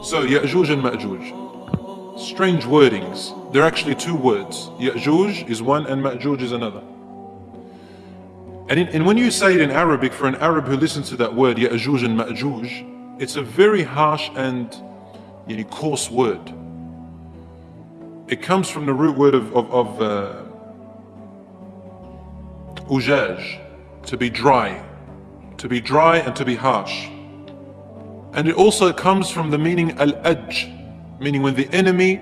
So Ya'juj and Ma'juj. Strange wordings. They're actually two words. Ya'juj is one and Ma'juj is another. And when you say it in Arabic, for an Arab who listens to that word, Ya'juj and Ma'juj, it's a very harsh and coarse word. It comes from the root word of ujaj, to be dry and to be harsh. And it also comes from the meaning al-ajj, meaning when the enemy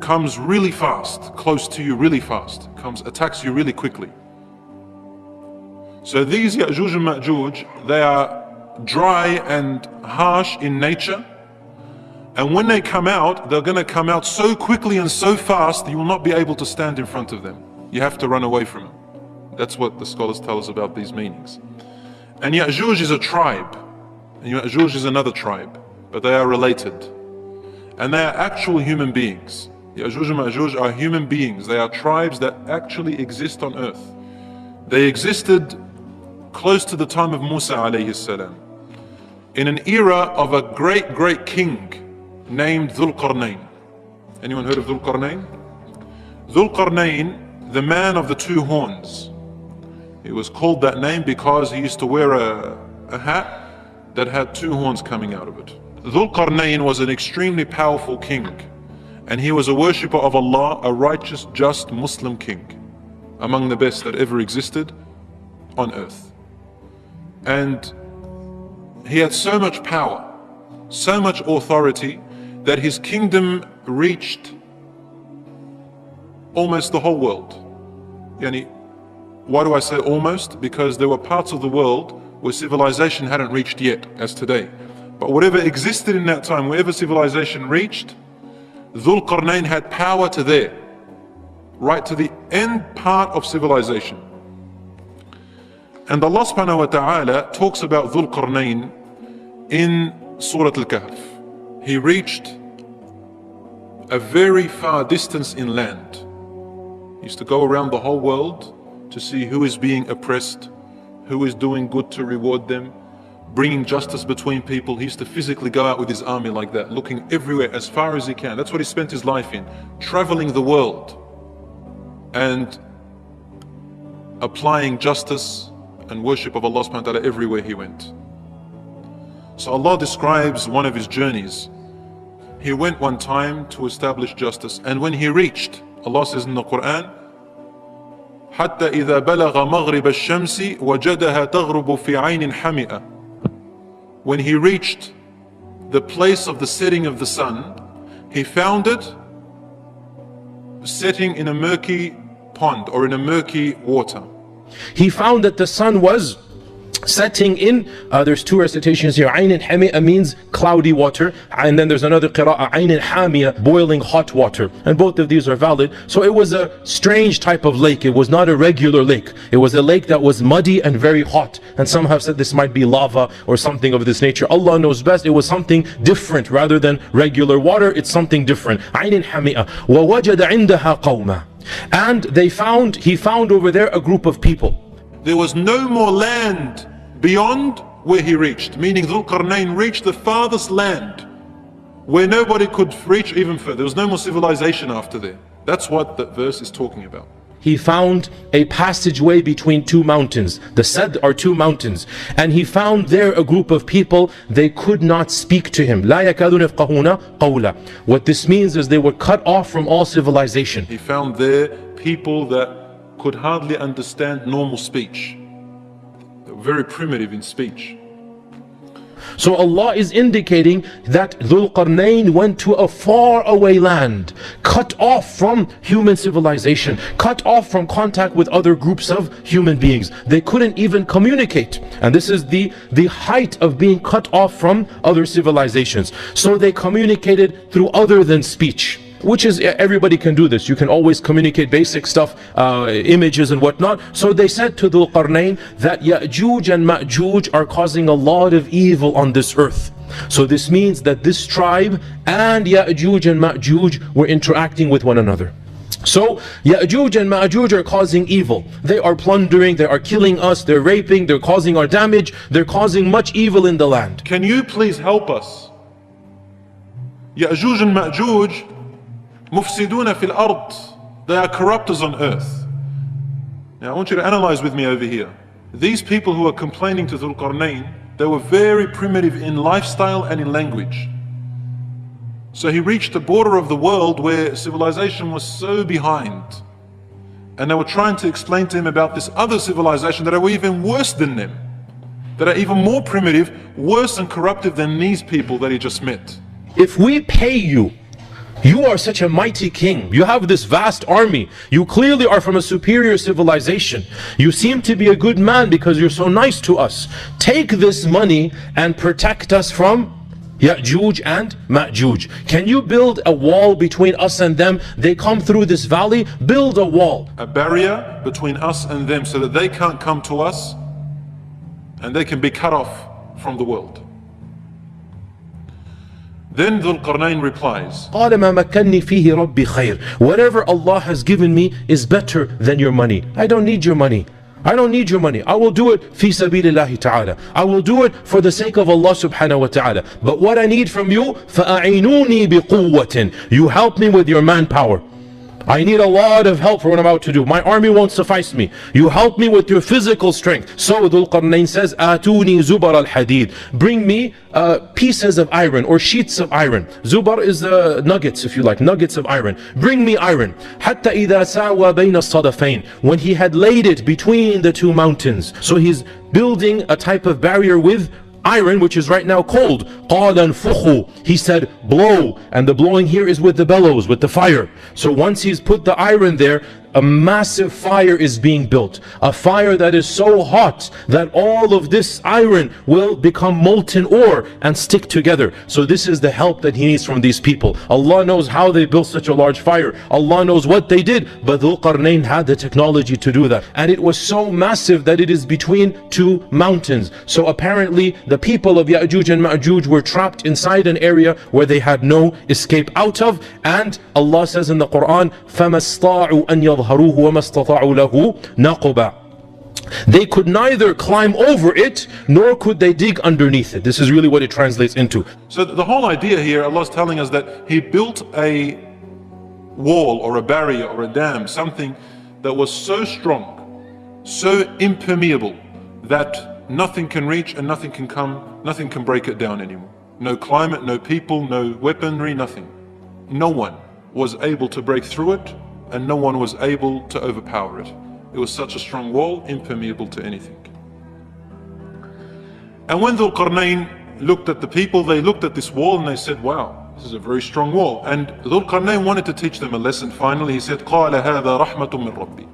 comes really fast, close to you really fast, attacks you really quickly. So these Ya'juj and Ma'juj, they are dry and harsh in nature. And when they come out, they're going to come out so quickly and so fast that you will not be able to stand in front of them. You have to run away from them. That's what the scholars tell us about these meanings. And Ya'juj is a tribe, and Ma'juj is another tribe, but they are related. And they are actual human beings. Ya'juj and Ma'juj are human beings. They are tribes that actually exist on earth. They existed close to the time of Musa alayhi salam, in an era of a great king named Dhul Qarnayn. Anyone heard of Dhul Qarnayn? Dhul Qarnayn, the man of the two horns. He was called that name because he used to wear a hat that had two horns coming out of it. Dhul Qarnayn was an extremely powerful king, and he was a worshipper of Allah, a righteous, just Muslim king, among the best that ever existed on earth. And he had so much power, so much authority, that his kingdom reached almost the whole world. Why do I say almost? Because there were parts of the world where civilization hadn't reached yet, as today. But whatever existed in that time, wherever civilization reached, Dhul Qarnayn had power to there, right to the end part of civilization. And Allah subhanahu wa ta'ala talks about Dhul Qarnayn in Surah Al-Kahf. He reached a very far distance inland. He used to go around the whole world to see who is being oppressed, who is doing good to reward them, bringing justice between people. He used to physically go out with his army like that, looking everywhere as far as he can. That's what he spent his life in, traveling the world and applying justice and worship of Allah subhanahu wa ta'ala everywhere he went. So Allah describes one of his journeys. He went one time to establish justice, and when he reached, Allah says in the Quran, حتى إذا بلغ مغرب الشمس وجدها تغرب في عين حمئة. When he reached the place of the setting of the sun, he found it setting in a murky pond or in a murky water. He found that the sun was setting in, there's two recitations here. Ayn al-hami'a means cloudy water, and then there's another qira'ah, Ayn al-hamiya, boiling hot water, and both of these are valid. So it was a strange type of lake. It was not a regular lake. It was a lake that was muddy and very hot, and some have said this might be lava or something of this nature. Allah knows best. It was something different rather than regular water. It's something different. Ayn al-hami'a wa wajada 'indaha qawma. And he found over there a group of people. There was no more land beyond where he reached, meaning Dhul Qarnayn reached the farthest land where nobody could reach even further. There was no more civilization after there. That's what that verse is talking about. He found a passageway between two mountains. The Sad are two mountains. And he found there a group of people. They could not speak to him. لا يكادون يفقهون قولا. What this means is they were cut off from all civilization. He found there people that could hardly understand normal speech. They were very primitive in speech. So Allah is indicating that Dhul Qarnayn went to a far away land, cut off from human civilization, cut off from contact with other groups of human beings. They couldn't even communicate. And this is the height of being cut off from other civilizations. So they communicated through other than speech. Which is, everybody can do this. You can always communicate basic stuff, images and whatnot. So they said to Dhul Qarnayn that Ya'juj and Ma'juj are causing a lot of evil on this earth. So this means that this tribe and Ya'juj and Ma'juj were interacting with one another. So Ya'juj and Ma'juj are causing evil. They are plundering, they are killing us, they're raping, they're causing our damage, they're causing much evil in the land. Can you please help us Ya'juj and Ma'juj, mufsiduna fil ard. They are corruptors on earth. Now I want you to analyze with me over here. These people who are complaining to Dhul Qarnayn, they were very primitive in lifestyle and in language. So he reached the border of the world where civilization was so behind. And they were trying to explain to him about this other civilization that are even worse than them, that are even more primitive, worse and corruptive than these people that he just met. If we pay you, you are such a mighty king, you have this vast army, you clearly are from a superior civilization, you seem to be a good man because you're so nice to us. Take this money and protect us from Ya'juj and Ma'juj. Can you build a wall between us and them? They come through this valley, build a wall. A barrier between us and them so that they can't come to us and they can be cut off from the world. Then Dhul Qarnayn replies, قال ما مكنني فيه ربي خير. Whatever Allah has given me is better than your money. I don't need your money. I don't need your money. I will do it fi sabilillahi ta'ala. I will do it for the sake of Allah subhanahu wa ta'ala. But what I need from you, فَأَعِنُونِي بِقُوَّةٍ. You help me with your manpower. I need a lot of help for what I'm about to do. My army won't suffice me. You help me with your physical strength. So Dhul Qarnayn says, آتوني زبر الحديد. Bring me pieces of iron or sheets of iron. Zubar is nuggets, if you like, nuggets of iron. Bring me iron. حتى إذا ساوى بين الصدفين. When he had laid it between the two mountains. So he's building a type of barrier with iron, which is right now cold. قَالَ انْفُخُوا. He said, blow. And the blowing here is with the bellows, with the fire. So once he's put the iron there, a massive fire is being built. A fire that is so hot that all of this iron will become molten ore and stick together. So this is the help that he needs from these people. Allah knows how they built such a large fire. Allah knows what they did. But Dhul Qarnayn had the technology to do that. And it was so massive that it is between two mountains. So apparently the people of Ya'juj and Ma'juj were trapped inside an area where they had no escape out of. And Allah says in the Quran, فَمَا اسْطَاعُوا أَنْ يظهروه وما استطاعوا له نقبا. They could neither climb over it nor could they dig underneath it. This is really what it translates into. So the whole idea here, Allah is telling us that He built a wall or a barrier or a dam, something that was so strong, so impermeable that nothing can reach and nothing can come, nothing can break it down anymore. No climate, no people, no weaponry, nothing. No one was able to break through it, and no one was able to overpower it. It was such a strong wall, impermeable to anything. And when Dhul Qarnayn looked at the people, they looked at this wall and they said, wow, this is a very strong wall. And Dhul Qarnayn wanted to teach them a lesson. Finally, he said, قَالَ هَذَا رَحْمَةٌ مِّن رَبِّي.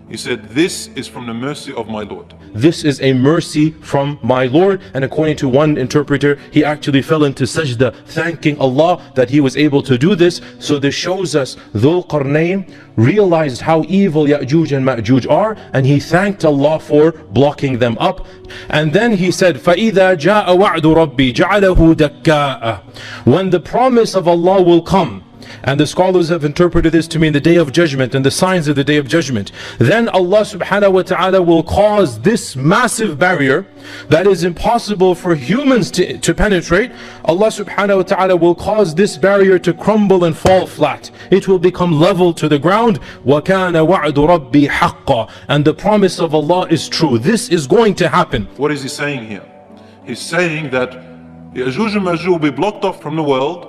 He said, this is from the mercy of my Lord. This is a mercy from my Lord. And according to one interpreter, he actually fell into sajda, thanking Allah that he was able to do this. So this shows us Dhul Qarnayn realized how evil Ya'juj and Ma'juj are, and he thanked Allah for blocking them up. And then he said, فَإِذَا جَاءَ وَعْدُ رَبِّي جَعَلَهُ دَكَّاءَ. When the promise of Allah will come, and the scholars have interpreted this to mean the day of judgment and the signs of the day of judgment, then Allah subhanahu wa ta'ala will cause this massive barrier that is impossible for humans to penetrate. Allah subhanahu wa ta'ala will cause this barrier to crumble and fall flat. It will become level to the ground. وَكَانَ وَعْدُ رَبِّي حَقًّا. And the promise of Allah is true. This is going to happen. What is he saying here? He's saying that Ya'juj and Ma'juj will be blocked off from the world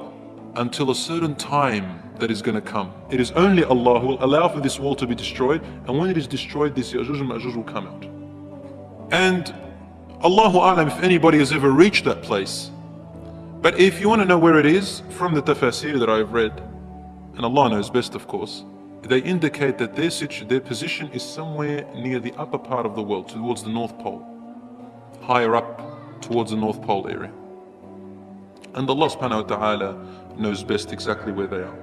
until a certain time that is going to come. It is only Allah who will allow for this wall to be destroyed, and when it is destroyed, this Ya'juj and Ma'juj will come out. And Allahu A'lam if anybody has ever reached that place. But if you want to know where it is, from the tafasir that I've read, and Allah knows best of course, they indicate that their position is somewhere near the upper part of the world, towards the North Pole, higher up towards the North Pole area. And Allah subhanahu wa ta'ala knows best exactly where they are.